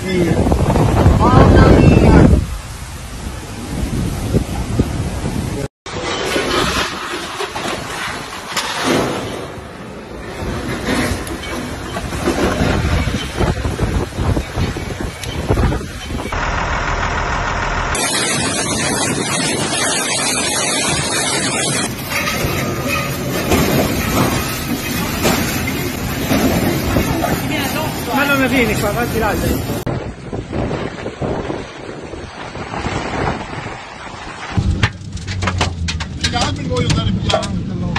Ma non vieni qua, fatti là. Voglio andare piano.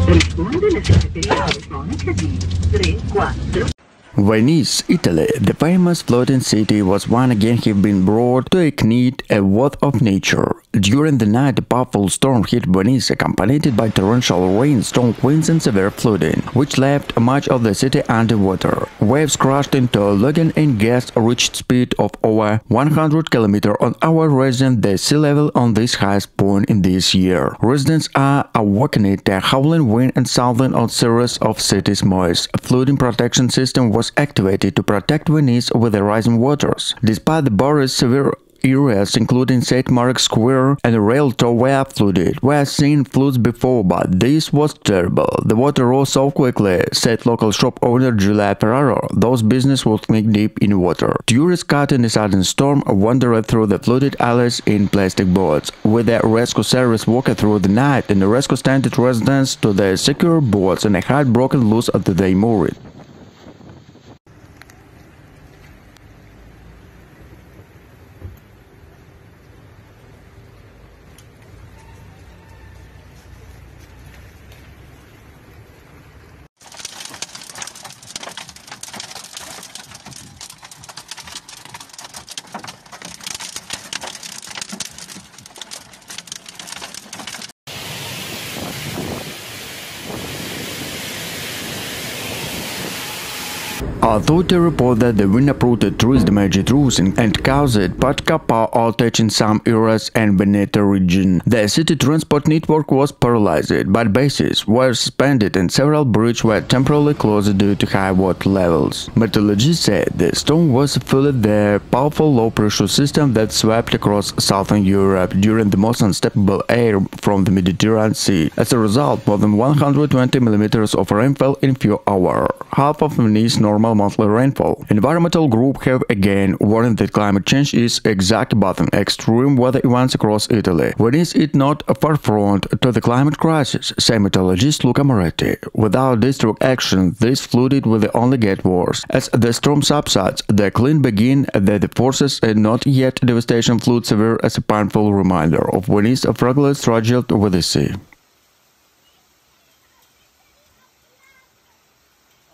Risponde all'assistente telefonica di 34. Venice, Italy, the famous floating city, was once again have been brought to a knit a worth of nature. During the night, a powerful storm hit Venice, accompanied by torrential rain, strong winds and severe flooding, which left much of the city underwater. Waves crashed into a lagoon and gusts reached speed of over 100 km/h, raising the sea level on this highest point in this year. Residents are awakened to a howling wind and southern on series of cities' MOSE. A flooding protection system was activated to protect Venice with the rising waters. Despite the barriers, severe areas including St. Mark's Square and Rialto were flooded. We have seen floods before, but this was terrible. The water rose so quickly, said local shop owner Giulia Ferraro. Those business was knee-deep in water. Tourists caught in a sudden storm wandered through the flooded alleys in plastic boats, with the rescue service walking through the night and the rescue standard residents to the secure boats and a heart broken loose at the mooring. Authorities report that the wind uprooted trees, damaged roofs, and caused partial power outage in some areas and Veneto region. The city transport network was paralyzed, but buses were suspended and several bridges were temporarily closed due to high water levels. Meteorologists said the storm was fueled the powerful low-pressure system that swept across southern Europe during the most unstable air from the Mediterranean Sea. As a result, more than 120 millimeters of rainfall in few hours, half of Venice's normal monthly rainfall. Environmental groups have again warned that climate change is exacerbating extreme weather events across Italy. Venice is not a far front to the climate crisis, say meteorologist Luca Moretti. Without district action, this flooding will only get worse. As the storm subsides, the clean begin that the forces and not yet devastation flood severe as a painful reminder of Venice's fragile struggle with the sea.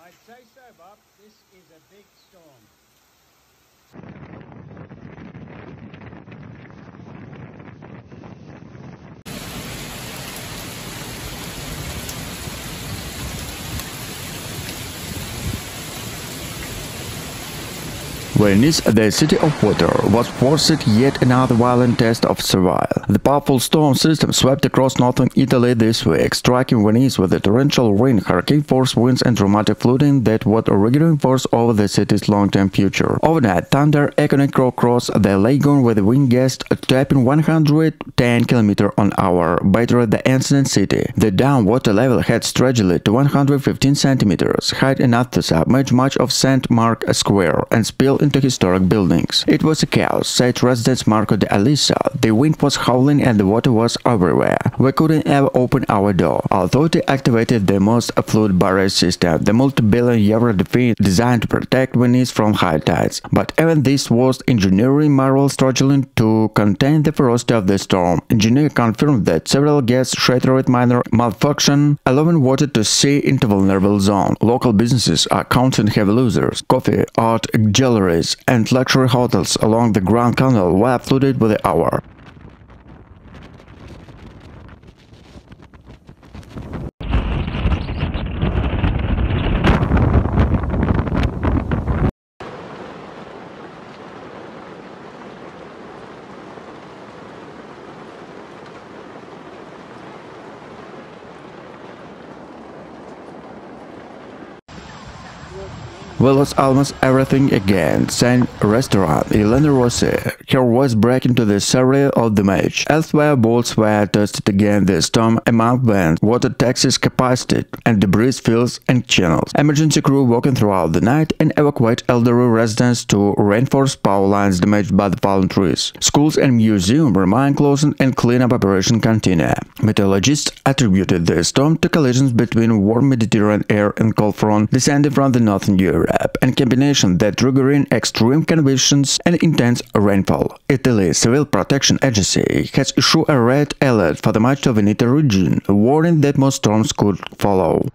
I'd say so, Bob. This is a big storm. Venice, the city of water, was forced yet another violent test of survival. The powerful storm system swept across northern Italy this week, striking Venice with a torrential rain, hurricane-force winds and dramatic flooding that would reinforce over the city's long-term future. Overnight, thunder echoed across the lagoon with wind gusts tapping 110 km/h, battering the ancient city. The down water level had stretched to 115 centimeters, high enough to submerge much of St. Mark's Square and spill into historic buildings. It was a chaos, said resident Marco de Alisa. The wind was howling and the water was everywhere. We couldn't ever open our door. Authority activated the MOSE flood barrier system, the multi-billion-euro defense designed to protect Venice from high tides. But even this was engineering marvel struggling to contain the ferocity of the storm. Engineers confirmed that several guests shattered minor malfunction, allowing water to seep into vulnerable zone. Local businesses are counting heavy losers. Coffee, art, galleries, and luxury hotels along the Grand Canal were flooded with the hour. "We lost almost everything again," said restaurant Elena Rossi, her voice breaking to the surreal of the match. Elsewhere, boats were tested again, this storm among vents, water taxis capacity, and debris fills and channels. Emergency crew working throughout the night and evacuate elderly residents to reinforce power lines damaged by the fallen trees. Schools and museums remain closed and cleanup operation continue. Meteorologists attributed the storm to collisions between warm Mediterranean air and cold front descending from the northern Europe, and combination that triggering extreme conditions and intense rainfall. Italy's Civil Protection Agency has issued a red alert for the much of Veneto region, warning that more storms could follow.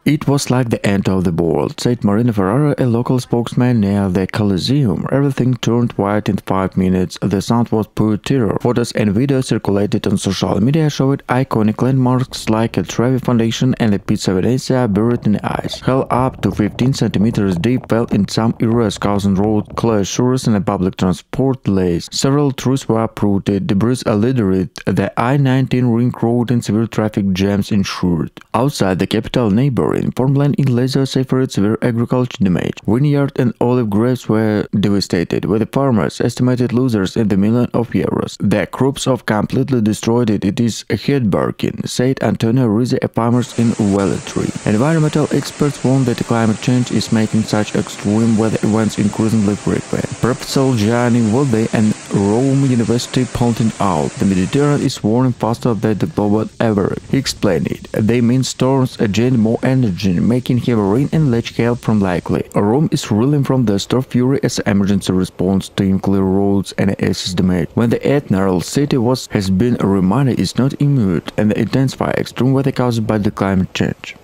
"It was like the end of the world," said Giulia Ferraro, a local spokesman near the Coliseum. "Everything turned white in 5 minutes. The sound was pure terror." Photos and videos circulated on social media showed iconic landmarks like a Trevi Foundation and the Pizza Venezia buried in ice. Hell up to 15 centimeters deep fell in some areas, causing road closures and public transport delays. Several trees were uprooted, debris littered the I-19 ring road, and severe traffic jams ensued. Outside the capital, neighboring farmland in Lazio suffered severe agriculture damage. Vineyard and olive groves were devastated, with the farmers estimated losers in the millions of euros. "The crops have completely destroyed it. It is heartbreaking," said Antonio Rizzi, a farmer in Velletri. Environmental experts warn that climate change is making such extreme weather events increasingly frequent. Professor Gianni Volde and Rome University pointed out the Mediterranean is warming faster than the global average. He explained it. They mean storms generate more energy, making heavy rain and large hail from likely. Rome is reeling from the storm fury as emergency response team clear roads and assess damage. When the ethnic city has been reminded is not immune and the intensify extreme weather caused by the climate change.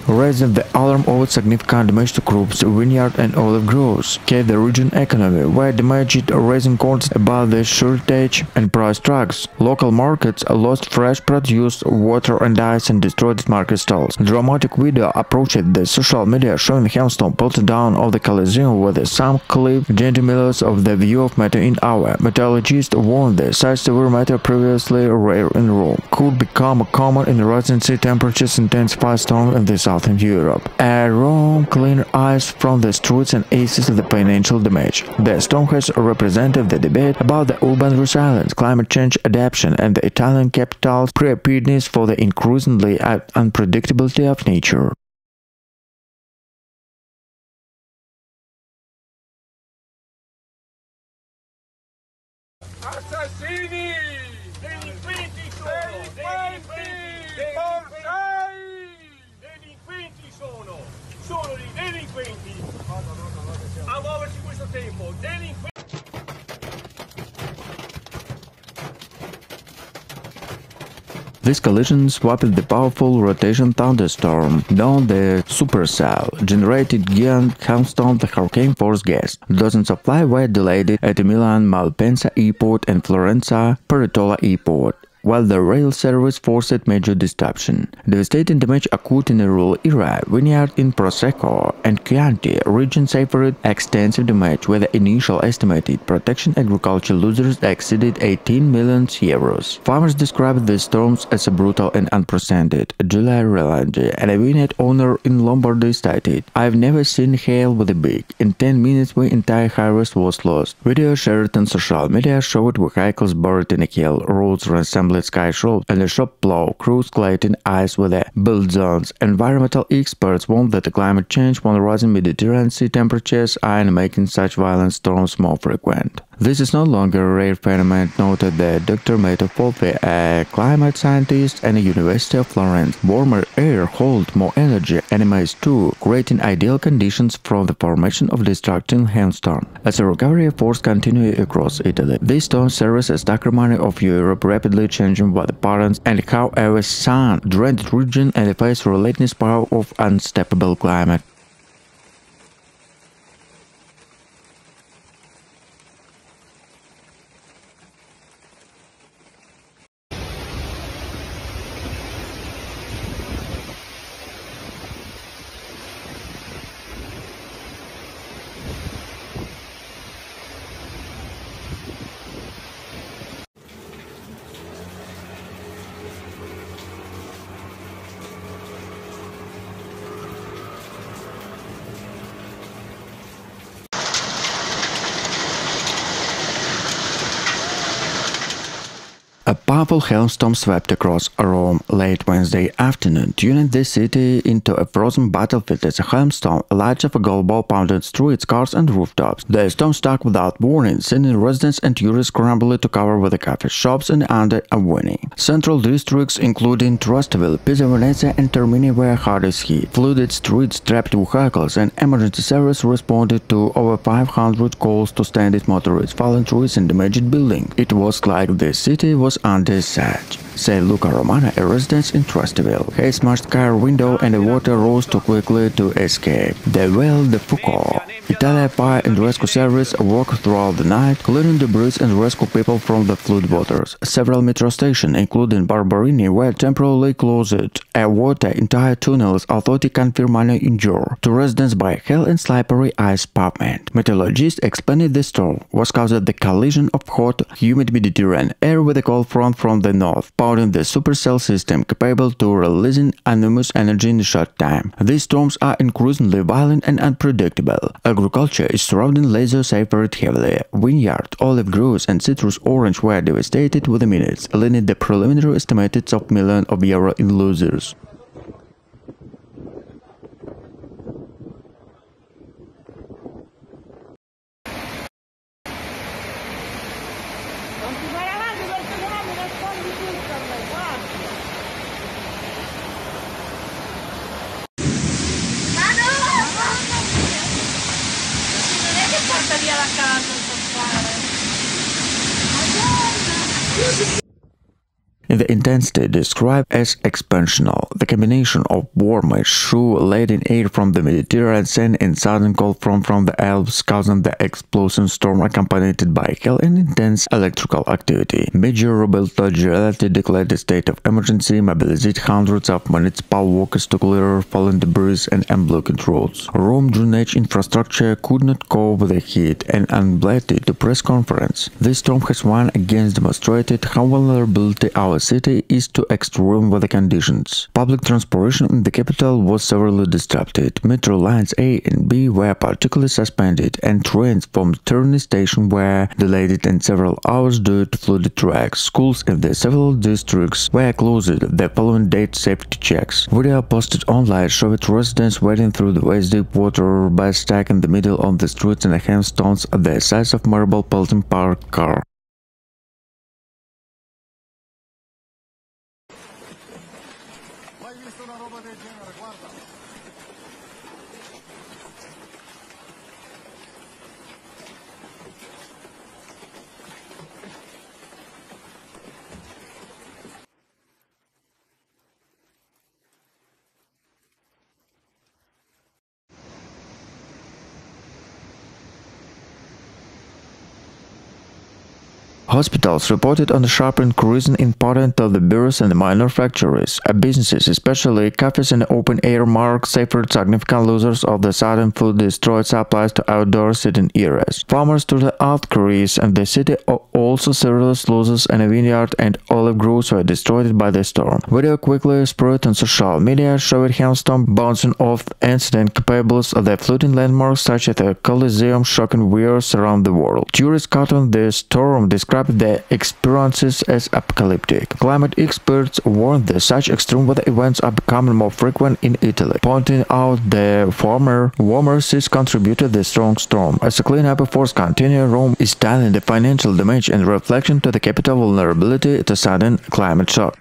Raising the alarm over significant damage to crops, vineyard and olive groves. The region economy were damaged, raising concerns about the shortage and price tags. Local markets lost fresh produce, water and ice, and destroyed market stalls. Dramatic video approached the social media showing hailstone pelted down of the Coliseum with some clip centimeters of the view of meteor in hour. Meteorologists warned that such severe meteor, previously rare in Rome, could become common in rising sea temperatures, intensify storms in the southern Europe. Rome cleared ice from the streets and eases the financial damage. The storm has represented the debate about the urban resilience, climate change adaptation, and the Italian capital's preparedness for the increasingly unpredictability of nature. Assassini! Delinquenti sono! Delinquenti sono! Sono dei delinquenti! A muoversi questo tempo! Delinquenti! This collision swapped the powerful rotation thunderstorm known the supercell, generated giant hailstorm the hurricane force gust. Dozens of flights were delayed at Milan Malpensa Airport and Florenza Peretola Airport, while the rail service forced major disruption. Devastating damage occurred in the rural area. Vineyard in Prosecco and Chianti region suffered extensive damage, where the initial estimated protection agriculture losses exceeded 18 million euros. Farmers described the storms as brutal and unprecedented. Giulia Ferraro, a vineyard owner in Lombardy, stated, "I've never seen hail with a big. In 10 minutes, my entire harvest was lost." Video shared on social media showed vehicles buried in a hail, roads resembled sky roads, and the shop plow crews collecting ice with the build zones. Environmental experts warn that the climate change, while rising Mediterranean sea temperatures, are making such violent storms more frequent. This is no longer a rare phenomenon, noted the Dr. Mato Polpe, a climate scientist at the University of Florence. Warmer air holds more energy and emits too, creating ideal conditions for the formation of destructive hailstorms. As a recovery efforts continue across Italy, these storms serve as stark reminder of Europe rapidly changing weather patterns and how our sun-drenched region and face relentless power of unstoppable climate. A powerful hailstorm swept across Rome late Wednesday afternoon, turning the city into a frozen battlefield as a hailstorm, large of a golf ball, pounded streets, cars and rooftops. The storm struck without warning, sending residents and tourists scrambling to cover with the cafe shops and under a warning. Central districts, including Trastevere, Pisa, Venezia and Termini, were hardest hit. Flooded streets, trapped vehicles and emergency service responded to over 500 calls to stranded motorists, fallen trees and damaged buildings. It was like the city was under siege, said Luca Romana, a resident in Trastevere. He smashed car window and the water rose too quickly to escape. The Well de Foucault Italia Fire and Rescue Service worked throughout the night, clearing debris and rescue people from the flood waters. Several metro stations, including Barberini, were temporarily closed. A water entire tunnels, authority confirmed minor injury to residents by hail and slippery ice pavement. Meteorologists explained the storm was caused by the collision of hot, humid Mediterranean air with a cold front from the north, powering the supercell system capable to releasing enormous energy in a short time. These storms are increasingly violent and unpredictable. Agriculture is surrounding laser suffered heavily. Vineyard, olive groves and citrus orange were devastated within minutes, leading the preliminary estimates of millions of euro in losers. Via la casa, non so fare. The intensity described as expansional, the combination of warm, shoe-laden air from the Mediterranean Sea and southern cold front from the Alps causing the explosion storm accompanied by hail and intense electrical activity. Major municipality declared a state of emergency, mobilized hundreds of municipal workers to clear fallen debris and unblocked roads. Rome drainage infrastructure could not cope with the heat and unbladed the press conference. This storm has once again demonstrated how vulnerability our city is to extreme weather conditions. Public transportation in the capital was severely disrupted. Metro lines A and B were particularly suspended, and trains from Terni station were delayed in several hours due to flooded tracks. Schools in the several districts were closed the following date safety checks. Video posted online showed residents wading through the waist-deep water by stuck in the middle of the streets and hailstones the size of marble pelting parked car. Hospitals reported on a sharp increase in importance of the bureaus and the minor factories. Businesses, especially cafes and open-air markets, suffered significant losses of the sudden food destroyed supplies to outdoor sitting areas. Farmers to the outskirts and the city also serious losses, and a vineyard and olive groves were destroyed by the storm. Video quickly spread on social media showed hailstorm bouncing off incident capable of the floating landmarks such as the Colosseum, shocking viewers around the world. Tourists caught on the storm described described their experiences as apocalyptic. Climate experts warned that such extreme weather events are becoming more frequent in Italy, pointing out the former warmer seas contributed to the strong storm. As a cleanup efforts continue, Rome is tying the financial damage and reflection to the capital vulnerability to sudden climate shock.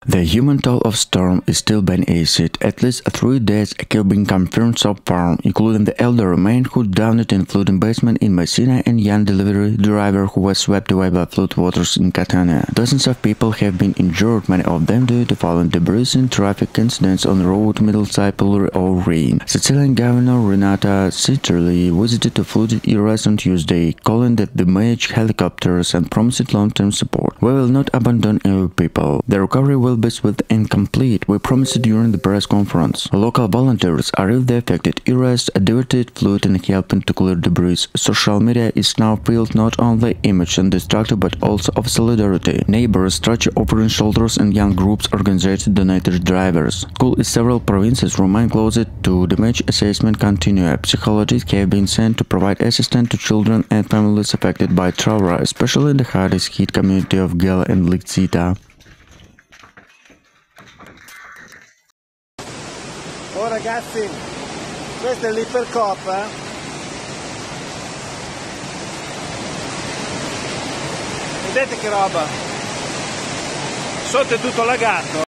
The human toll of storm is still being acid. At least 3 deaths have been confirmed so far, including the elderly man who drowned in flooding basement in Messina and young delivery driver who was swept away by flood waters in Catania. Dozens of people have been injured, many of them due to falling debris in traffic incidents on the road Middleside Pillar or Rain. Sicilian Governor Renata Citrelli visited the flooded areas on Tuesday, calling that the damaged helicopters and promised long-term support. "We will not abandon our people. The recovery will be swift and complete, we promised during the press conference." Local volunteers arrived the affected areas, diverted fluid and helping to clear debris. Social media is now filled not only image and destructive but also of solidarity. Neighbors stretch offering shoulders and young groups organized donated drivers. Schools in several provinces remain closed to damage assessment continue. Psychologists have been sent to provide assistance to children and families affected by trauma, especially in the hardest hit community of Gela and Lixita. Oh ragazzi, questo è l'ipercoppa. Vedete che roba? Sotto è tutto lagato.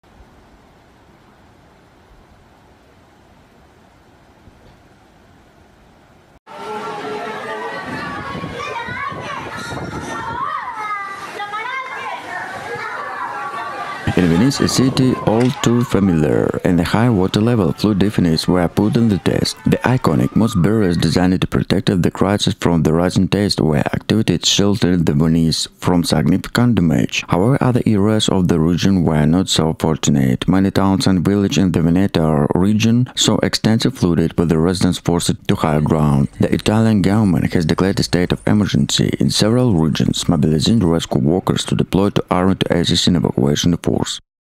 In Venice, a city all too familiar, and the high water level flood definitions were put on the test. The iconic MOSE barriers designed to protect the crisis from the rising test were activated sheltered the Venice from significant damage. However, other areas of the region were not so fortunate. Many towns and villages in the Veneto region saw extensive flooding with the residents forced to higher ground. The Italian government has declared a state of emergency in several regions, mobilizing rescue workers to deploy to army to assist in evacuation efforts.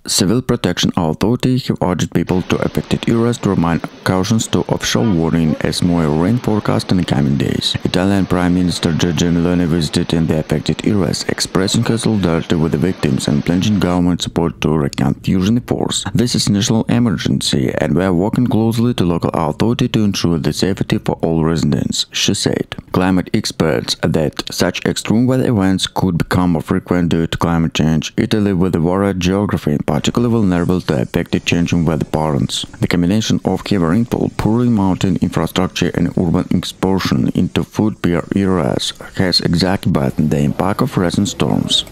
Civil Protection Authority have urged people to affected areas to remain cautious to official warning as more rain forecast in the coming days. Italian Prime Minister Giorgia Meloni visited in the affected areas, expressing her solidarity with the victims and pledging government support to reconfusion efforts. This is national emergency and we are working closely to local authority to ensure the safety for all residents, she said. Climate experts that such extreme weather events could become more frequent due to climate change. Italy, with a varied geography, particularly vulnerable to affected changing weather patterns. The combination of heavy rainfall, poor mountain infrastructure and urban expansion into flood-prone areas has exacerbated the impact of recent storms.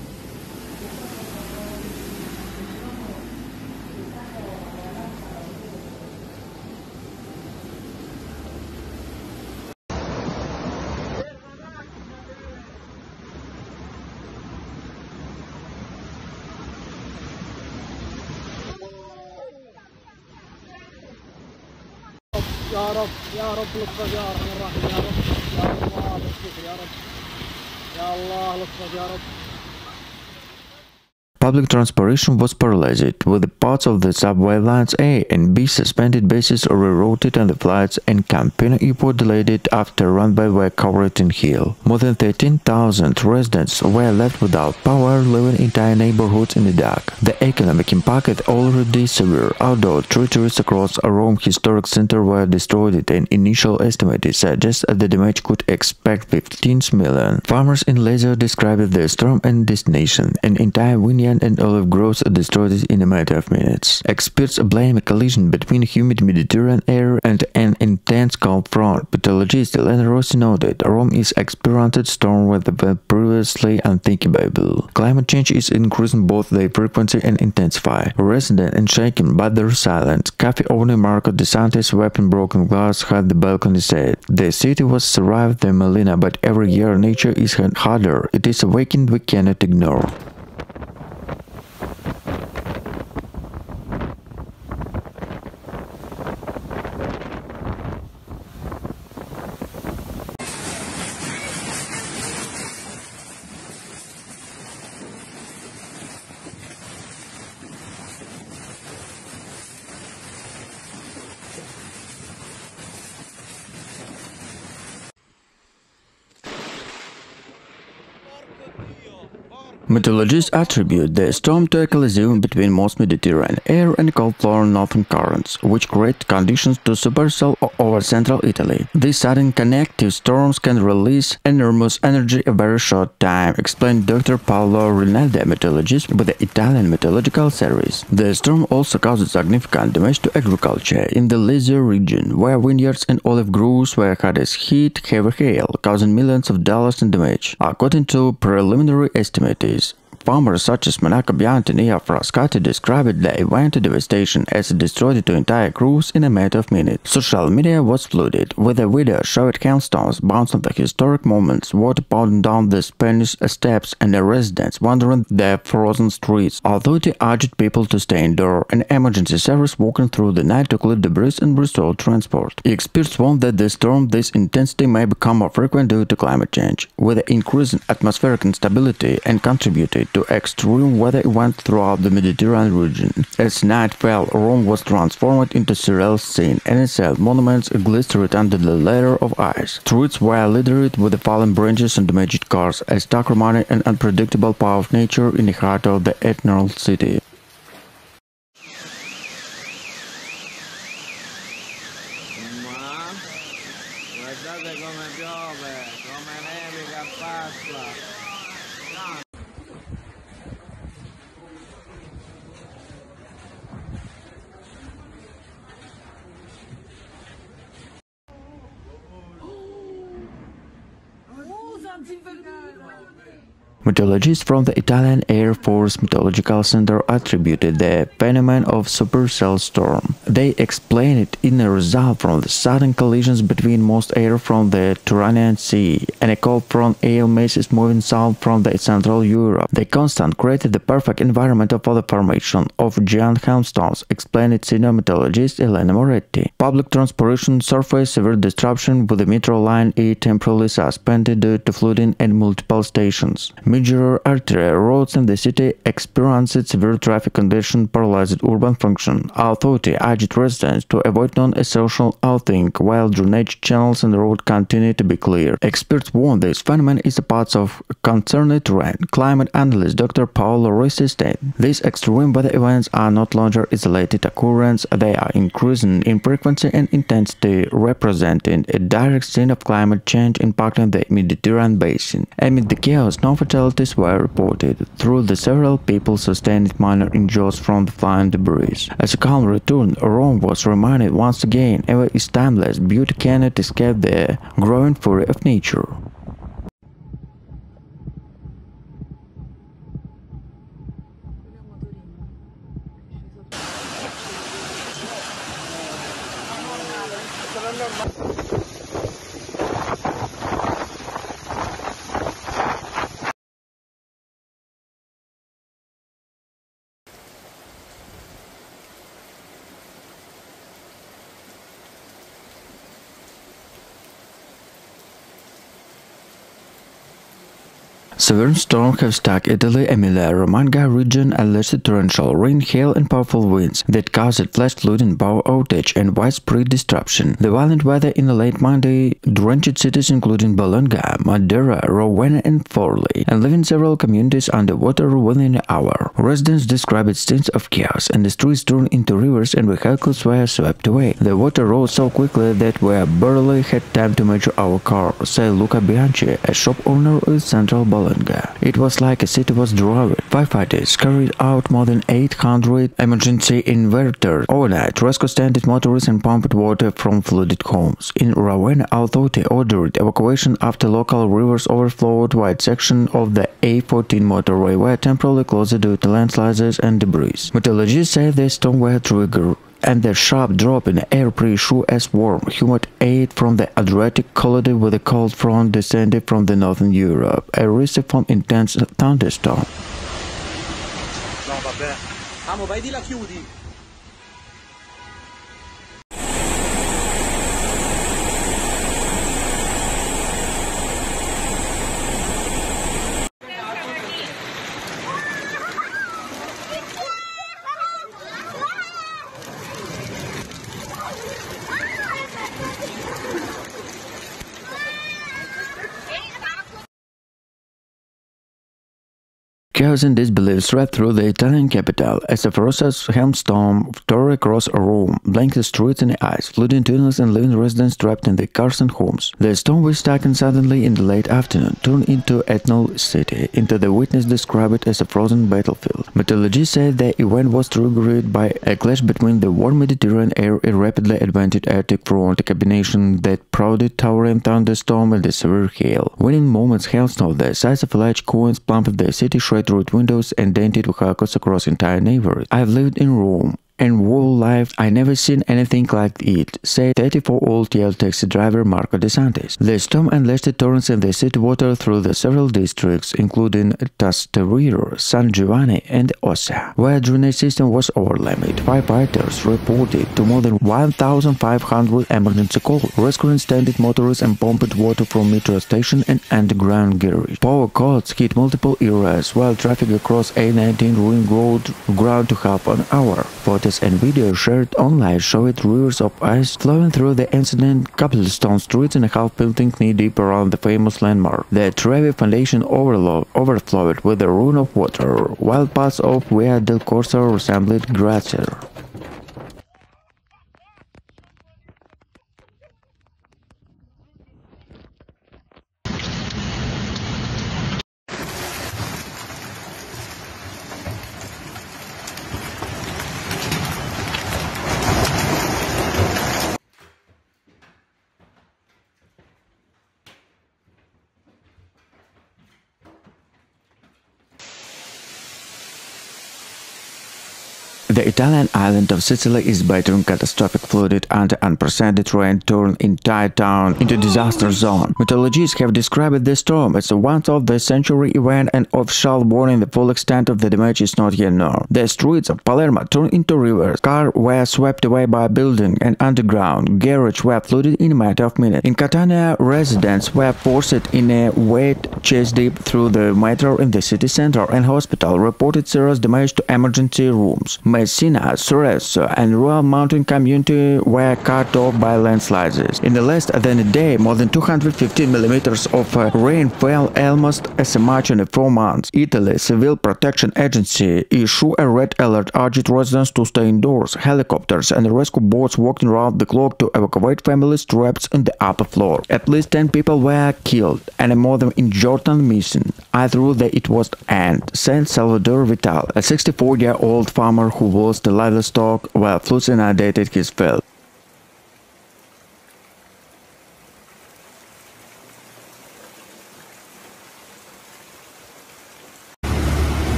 يا رب يا رب لطفك يا ارحم الراحمين يا رب يا الله لطفك يا رب يا الله لطفك يا رب. Public transportation was paralyzed, with the parts of the subway lines A and B suspended, bases rerouted and the flights in Campino Airport delayed after runway were covered in hail. More than 13,000 residents were left without power, living entire neighborhoods in the dark. The economic impact is already severe. Outdoor territories across Rome historic center were destroyed, and initial estimates suggest that the damage could expect 15 million. Farmers in Lazio described the storm and destination, an entire vineyard land and olive groves are destroyed in a matter of minutes. Experts blame a collision between humid Mediterranean air and an intense cold front. Meteorologist Elena Rossi noted Rome is experiencing storm weather previously unthinkable. Climate change is increasing both their frequency and intensity. Resident and shaken by their silence, cafe owner Marco DeSantis weapon broken glass had the balcony said. The city was survived the Melina, but every year nature is harder. It is a weekend we cannot ignore. Meteorologists attribute the storm to a collision between most Mediterranean air and cold foreign northern currents, which create conditions to supercell over central Italy. These sudden connective storms can release enormous energy in a very short time, explained Dr. Paolo Rinaldi, meteorologist with the Italian Meteorological Service. The storm also caused significant damage to agriculture in the Lazio region, where vineyards and olive groves were hardest hit heavy hail, causing millions of dollars in damage, according to preliminary estimates. Farmers such as Monaco Bianchi and Nia Frascati described the event devastation as it destroyed two entire groves in a matter of minutes. Social media was flooded with a video showing hailstones bouncing the historic moments, water pouring down the Spanish steps, and the residents wandering the frozen streets. Authority urged people to stay indoors, and emergency service working through the night to clear debris and restore transport. Experts warn that the storm this intensity may become more frequent due to climate change, with the increase in atmospheric instability and contributed to extreme weather events throughout the Mediterranean region. As night fell, Rome was transformed into a surreal scene, and itself monuments glistered under the layer of ice. Streets were littered with the fallen branches and damaged cars, a stark reminder and unpredictable power of nature in the heart of the eternal city. Guardate come piove, come nevica a Pasqua. Meteorologists from the Italian Air Force Meteorological Center attributed the phenomenon of supercell storm. They explained it in a result from the sudden collisions between most air from the Tyrrhenian Sea and a cold front air masses moving south from the Central Europe. The constant created the perfect environment for the formation of giant hailstones, explained senior meteorologist Elena Moretti. Public transportation suffered severe disruption, with the metro line E temporarily suspended due to flooding at multiple stations. Major arterial roads in the city experienced severe traffic conditions, paralyzed urban function. Authority urged residents to avoid non-essential outing, while drainage channels and the road continue to be clear. Experts warn this phenomenon is a part of concerned terrain. Climate analyst Dr. Paolo Rossi stated, these extreme weather events are not longer isolated occurrences, they are increasing in frequency and intensity, representing a direct sign of climate change impacting the Mediterranean basin. Amid the chaos, no fatalities were reported, though the several people sustained minor injuries from the flying debris. As a calm return, Rome was reminded once again, ever is timeless, beauty cannot escape the growing fury of nature. Severe storms have struck Italy, Emilia-Romagna region, alleged torrential rain, hail and powerful winds that caused flash flooding, power outage and widespread disruption. The violent weather in the late Monday drenched cities including Bologna, Madeira, Ravenna and Forlì, and leaving several communities underwater within an hour. Residents described scenes of chaos, and the streets turned into rivers and vehicles were swept away. The water rose so quickly that we barely had time to measure our car, said Luca Bianchi, a shop owner in central Bologna. howling. It was like a city was destroyed. Firefighters carried out more than 800 emergency inverters overnight, rescue standard motorists and pumped water from flooded homes. In Ravenna, authorities ordered evacuation after local rivers overflowed wide section of the A14 motorway were temporarily closed due to landslides and debris. Meteorologists say the storm were triggered and the sharp drop in air pressure as warm, humid air from the Adriatic collided with a cold front descended from the northern Europe, a risk from intense thunderstorm. No, vabbè. Amo, vai di là, chiudi. Chaos and disbelief swept through the Italian capital as a ferocious hailstorm tore across Rome, blanketing the streets in ice, flooding tunnels and leaving residents trapped in their cars and homes. The storm, which started suddenly in the late afternoon, turned into Eternal City, into the witness described it as a frozen battlefield. Meteorologists say the event was triggered by a clash between the warm Mediterranean air and rapidly advanced Arctic front, a combination that prodded towering thunderstorm and the severe hail. Within moments, hailstorm the size of large coins plumped the city, shattered windows and dented vehicles across entire neighborhoods. I've lived in Rome, and whole life I never seen anything like it, said 34-year-old taxi driver Marco De Santis. The storm unleashed torrents in the city water through the several districts, including Trastevere, San Giovanni, and Ossa, where drainage system was overwhelmed. Firefighters reported to more than 1,500 emergency calls, rescuing stranded motorists and pumped water from metro station and underground garage. Power cuts hit multiple areas, while traffic across A19 ruined road ground to half an hour. Photos and videos shared online showed rivers of ice flowing through the ancient cobblestone streets and a half-building knee-deep around the famous landmark. The Trevi Foundation overflowed with a ruin of water, while parts of Via del Corso resembled glacier. The Italian island of Sicily is battling catastrophic flooded under unprecedented rain, turned entire town into disaster zone. Meteorologists have described this storm as a once-of-the-century event, and official warning the full extent of the damage is not yet known. The streets of Palermo turned into rivers, cars were swept away by a building, and underground garages were flooded in a matter of minutes. In Catania, residents were forced in a wet chest deep through the metro in the city center, and hospital reported serious damage to emergency rooms. Messina, Sorrento, and rural mountain community were cut off by landslides. In the less than a day, more than 215 millimeters of rain fell, almost as much in 4 months. Italy's Civil Protection Agency issued a red alert, urged residents to stay indoors. Helicopters and rescue boats worked around the clock to evacuate families trapped in the upper floor. At least 10 people were killed and more than injured and missing. I thought that it was the end, said Salvador Vital, a 64-year-old farmer who lost the livestock while floods inundated his field.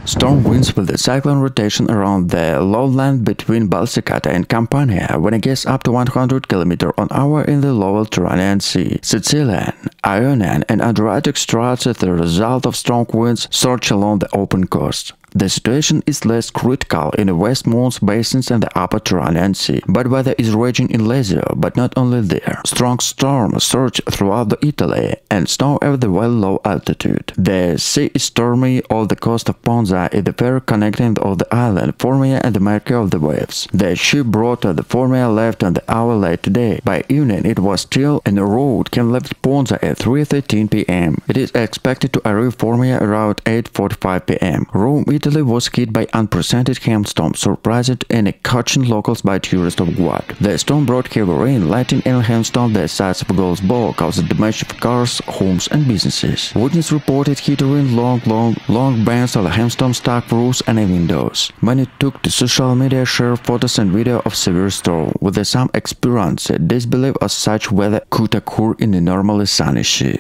Storm winds with the cyclone rotation around the lowland between Basilicata and Campania, when gets up to 100 km/h in the lower Tyrrhenian Sea. Sicilian, Ionian, and Adriatic straits are the result of strong winds surge along the open coast. The situation is less critical in the West MOSE basins and the Upper Tyrrhenian Sea, but weather is raging in Lazio, but not only there. Strong storms surge throughout Italy and snow at the very low altitude. The sea is stormy off the coast of Ponza is the ferry connecting of the island Formia and the marker of the waves. The ship brought to the Formia left an hour late today. By evening it was still and the road can left Ponza at 3:13 p.m. It is expected to arrive Formia around 8:45 p.m. Rome, Italy was hit by unprecedented hailstorm, surprised and catching locals by tourists of Guad. The storm brought heavy rain, lightning and hailstones the size of a golf ball, caused damage to cars, homes and businesses. Witnesses reported hearing long bands of the hailstorm stuck roofs and windows. Many took to social media, share photos and video of severe storm, with some experienced disbelief as such weather could occur in a normally sunny sea.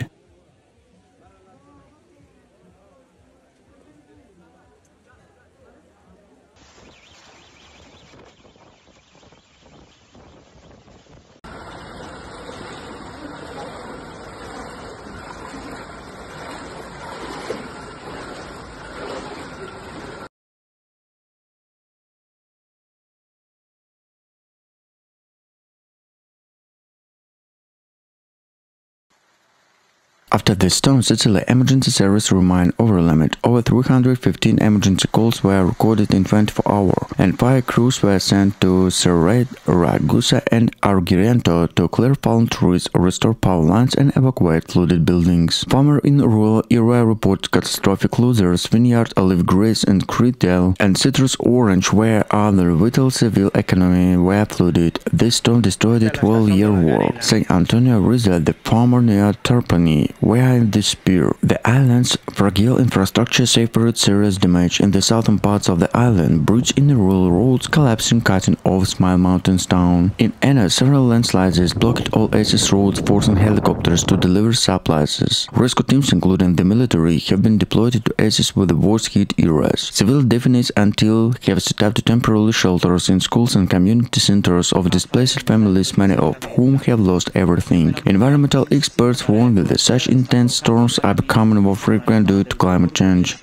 After the storm, Sicily emergency service remained overwhelmed. Over 315 emergency calls were recorded in 24 hours, and fire crews were sent to Sirens, Ragusa and Argiriento to clear fallen trees, restore power lines and evacuate flooded buildings. Farmers in the rural area report catastrophic losses. Vineyard, olive grapes and retail and citrus orange, where other vital civil economy were flooded. This storm destroyed a 12-year war. St. Antonio Rizal, the farmer near Trapani, were in despair. The island's fragile infrastructure suffered serious damage in the southern parts of the island. Bridge in the rural roads collapsing, cutting off Smile Mountains town. In Enna, several landslides blocked all access roads, forcing helicopters to deliver supplies. Rescue teams, including the military, have been deployed to assist with the worst-hit areas. Civil defenders until have set up temporary shelters in schools and community centers of displaced families, many of whom have lost everything. Environmental experts warn that such intense storms are becoming more frequent due to climate change.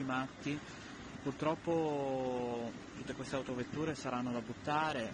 Purtroppo tutte queste autovetture saranno da buttare.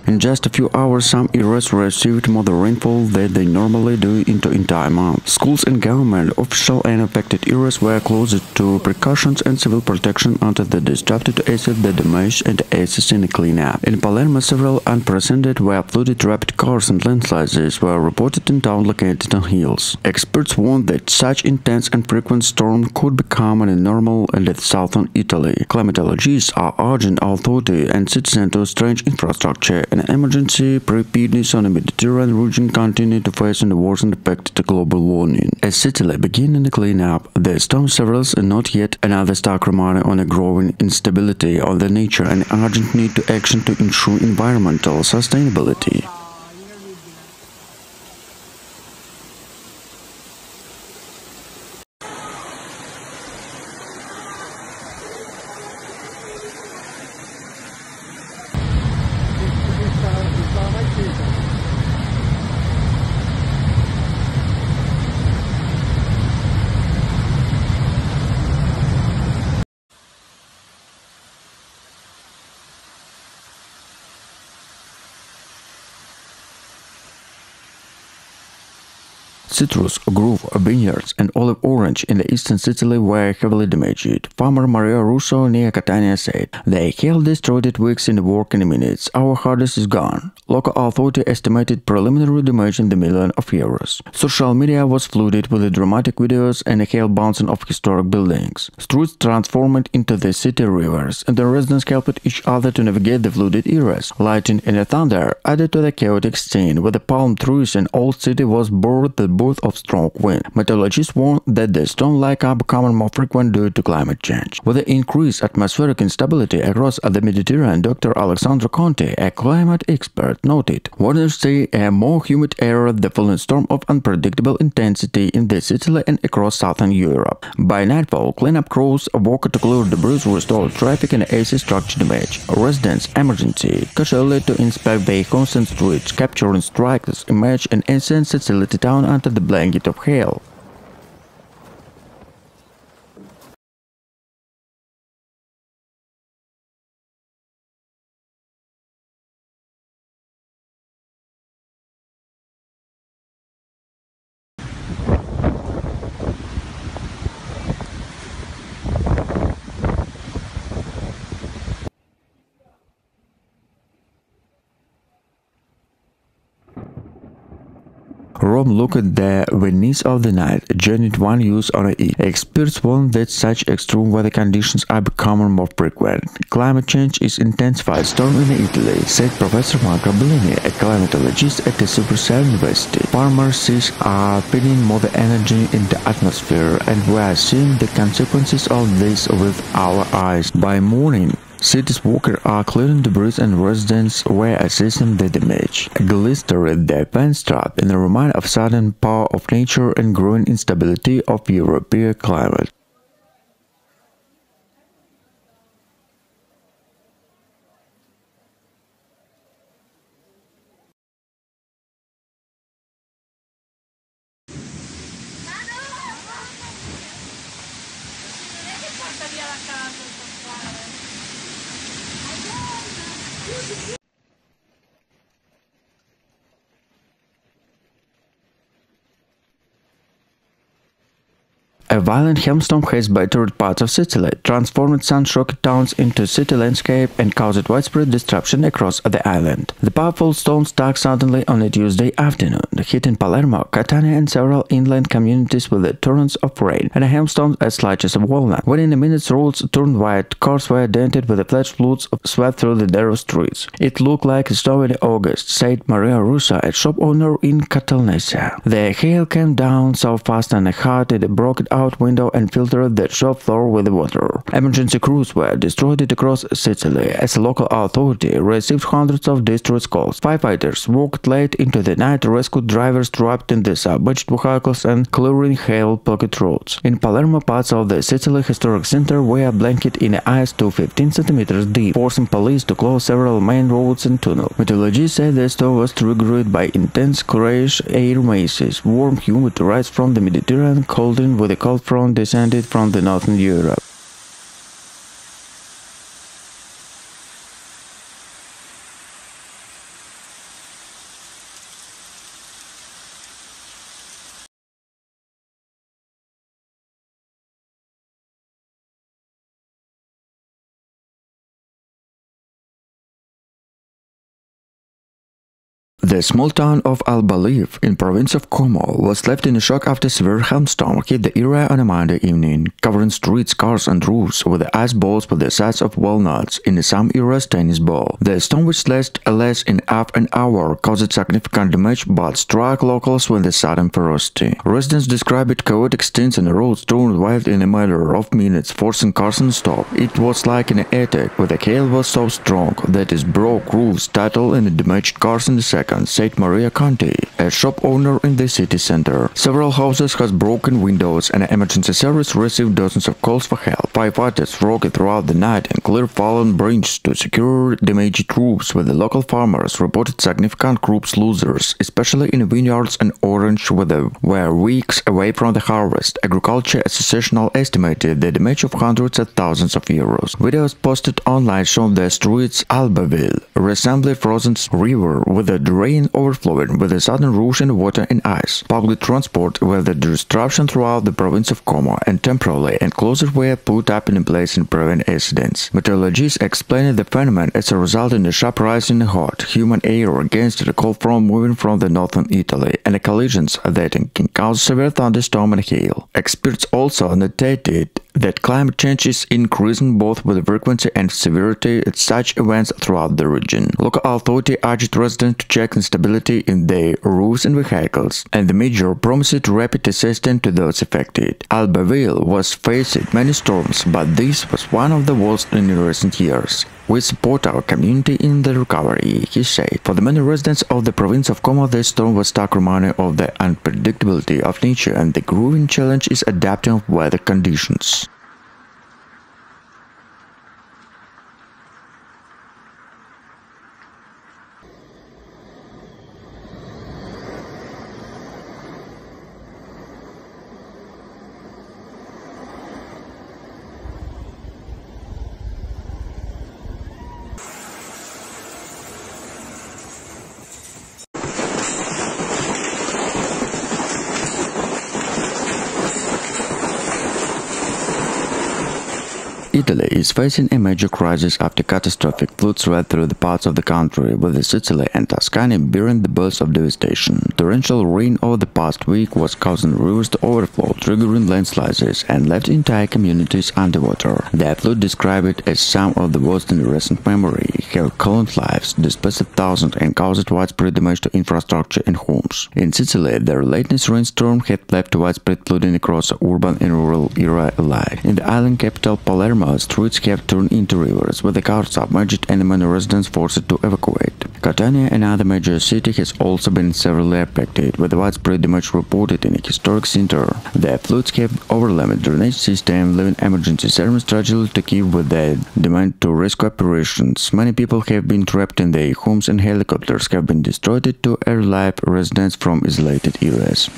In just a few hours, some areas received more rainfall than they normally do in the entire month. Schools and government official and affected areas were closed to precautions and civil protection until the disrupted to assist the damage and assist in the cleanup. In Palermo, several unprecedented were flooded rapid cars and landslides were reported in towns located on hills. Experts warned that such intense and frequent storms could become a normal in southern Italy. Climatologists are urging authorities and citizens to strengthen infrastructure and emergency preparedness on the Mediterranean region continue to face the worsened effect of global warming. As Sicily begins the cleanup, the storm severs and not yet another stark reminder on a growing instability of the nature and urgent need to action to ensure environmental sustainability. Citrus, grove, vineyards, and olive orange in the eastern Sicily were heavily damaged. Farmer Maria Russo near Catania said, "The hail destroyed it weeks in the work in minutes. Our harvest is gone." Local authority estimated preliminary damage in the million of euros. Social media was flooded with the dramatic videos and the hail bouncing off historic buildings. Streets transformed into the city rivers, and the residents helped each other to navigate the flooded areas. Lightning and the thunder added to the chaotic scene, where the palm trees and old city was buried the birth of strong wind. Meteorologists warn that the storm-like are becoming more frequent due to climate change. With the increased atmospheric instability across the Mediterranean, Dr. Alessandro Conte, a climate expert, noted, "Warners say a more humid air, the falling storm of unpredictable intensity in the Sicily and across southern Europe. By nightfall, cleanup crews work to clear debris, restore traffic and assist structure damage. Residents emergency casually to inspect vehicles and streets, capturing strikers, emerge and ascend Sicily town under the blanket of hail." Rome looked the Venice of the night, journeyed one use on it. Experts warn that such extreme weather conditions are becoming more frequent. Climate change is intensified storm in Italy, said Professor Marco Bellini, a climatologist at the Super University. Farmers seas are putting more energy in the atmosphere, and we are seeing the consequences of this with our eyes. By morning, cities workers are clearing debris and residents were assessing the damage. Glistered the fence trap in a reminder of sudden power of nature and growing instability of European climate. Porta via la casa il safari. A violent hailstorm has battered parts of Sicily, transformed sun-shocked towns into city landscape and caused widespread disruption across the island. The powerful storm struck suddenly on a Tuesday afternoon, hitting Palermo, Catania and several inland communities with the torrents of rain and a hailstorm as large as a walnut. Within a minute, roads turned white, cars were dented with the flash floods swept through the narrow streets. It looked like a storm in August, said Maria Russa, a shop owner in Catalnesia. The hail came down so fast and hard it broke it out window and filtered the shop floor with water. Emergency crews were distributed across Sicily as a local authority received hundreds of distress calls. Firefighters worked late into the night to rescue drivers trapped in the submerged vehicles and clearing hail-pocket roads. In Palermo, parts of the Sicily Historic Center were blanketed in ice to 15 centimeters deep, forcing police to close several main roads and tunnels. Meteorologists say the storm was triggered by intense grayish air masses, warm humid rise from the Mediterranean, colding with a cold front descended from the northern Europe. The small town of Albalif in province of Como was left in shock after severe hailstorm hit the area on a Monday evening, covering streets, cars and roofs with ice balls with the size of walnuts in some areas tennis ball. The storm, which lasted less than half an hour, caused significant damage but struck locals with a sudden ferocity. Residents describe it chaotic stints and roads turned wild in a matter of minutes, forcing cars to stop. It was like an attack, where the hail was so strong that it broke roofs, totaled and damaged cars in the second, said Maria Conti, a shop owner in the city center. Several houses had broken windows and an emergency service received dozens of calls for help. Firefighters worked throughout the night and cleared fallen branches to secure damaged roofs, with the local farmers reported significant crops losers, especially in vineyards and orange weather, were weeks away from the harvest. Agriculture Association estimated the damage of hundreds of thousands of euros. Videos posted online showed the streets Albaville resembling frozen river with the rain overflowing with a sudden rush in water and ice. Public transport with the disruption throughout the province of Como, and temporarily enclosures were put up in place in prevent accidents. Meteorologists explained the phenomenon as a result in a sharp rise in hot, humid air against the cold front moving from the northern Italy, and the collisions that can cause severe thunderstorm and hail. Experts also noted that climate change is increasing both with the frequency and severity at such events throughout the region. Local authority urged residents to check instability in their roofs and vehicles, and the measure promised rapid assistance to those affected. Albaville was facing many storms, but this was one of the worst in recent years. We support our community in the recovery, he said. For the many residents of the province of Como, this storm was stark reminder of the unpredictability of nature, and the growing challenge is adapting to weather conditions. Italy is facing a major crisis after catastrophic floods swept through the parts of the country, with Sicily and Tuscany bearing the brunt of devastation. Torrential rain over the past week was causing rivers to overflow, triggering landslides, and left entire communities underwater. The flood, described as some of the worst in recent memory, have claimed lives, displaced thousands, and caused widespread damage to infrastructure and homes. In Sicily, the relentless rainstorm had left widespread flooding across urban and rural area alike. In the island capital Palermo, streets have turned into rivers, with the cars submerged and many residents forced to evacuate. Catania, another major city, has also been severely affected, with widespread damage reported in a historic center. The floods have overwhelmed the drainage system, leaving emergency sirens struggle to keep with the demand to rescue operations. Many people have been trapped in their homes, and helicopters have been destroyed to relieve residents from isolated areas.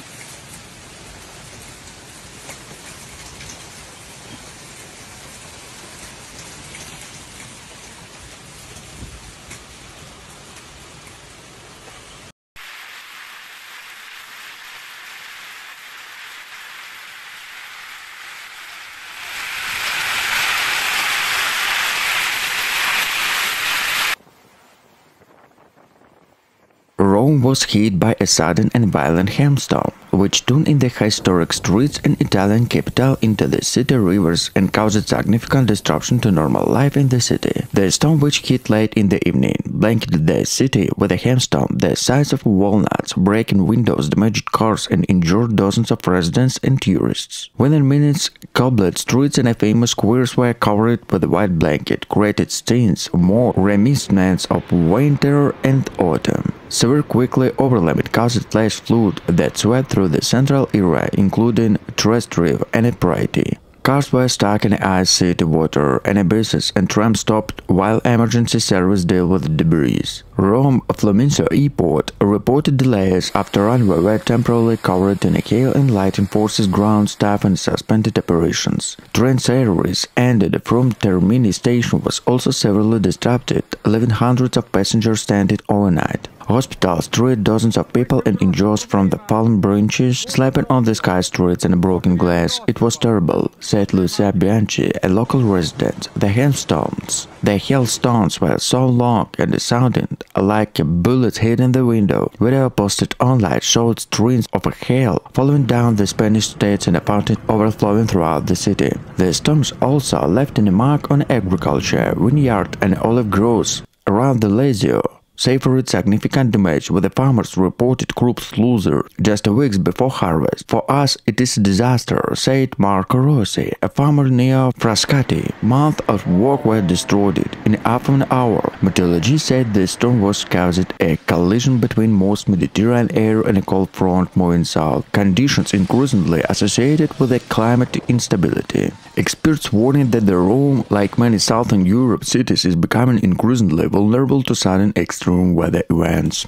Rome was hit by a sudden and violent hailstorm, which turned in the historic streets and Italian capital into the city rivers and caused significant disruption to normal life in the city. The storm, which hit late in the evening, blanketed the city with a hailstorm the size of walnuts, breaking windows, damaged cars, and injured dozens of residents and tourists. Within minutes, cobbled streets and famous squares were covered with a white blanket, created scenes more reminiscent of winter and autumn. Severe quickly overwhelmed caused flash flood that swept through the central area, including Trieste and Prati. Cars were stuck in ice-sea water, and buses and trams stopped while emergency service dealt with debris. Rome Florence Airport reported delays after runway were temporarily covered in hail and lightning forces ground staff and suspended operations. Train service ended from Termini station was also severely disrupted, leaving hundreds of passengers stranded overnight. Hospitals treated dozens of people and injuries from the fallen branches, slapping on the sky streets and broken glass. It was terrible, said Lucia Bianchi, a local resident. The hailstones were so long and sounding like bullets hitting the window. Video posted online showed streams of hail falling down the Spanish states and a fountain overflowing throughout the city. The storms also left a mark on agriculture, vineyard and olive groves around the Lazio, suffered significant damage, with the farmers reported crops losers just weeks before harvest. "For us, it is a disaster," said Marco Rossi, a farmer near Frascati. Months of work were destroyed in half an hour. Meteorologists said the storm was caused a collision between most Mediterranean air and a cold front moving south, conditions increasingly associated with a climate instability. Experts warning that the Rome, like many southern Europe cities, is becoming increasingly vulnerable to sudden extreme weather events.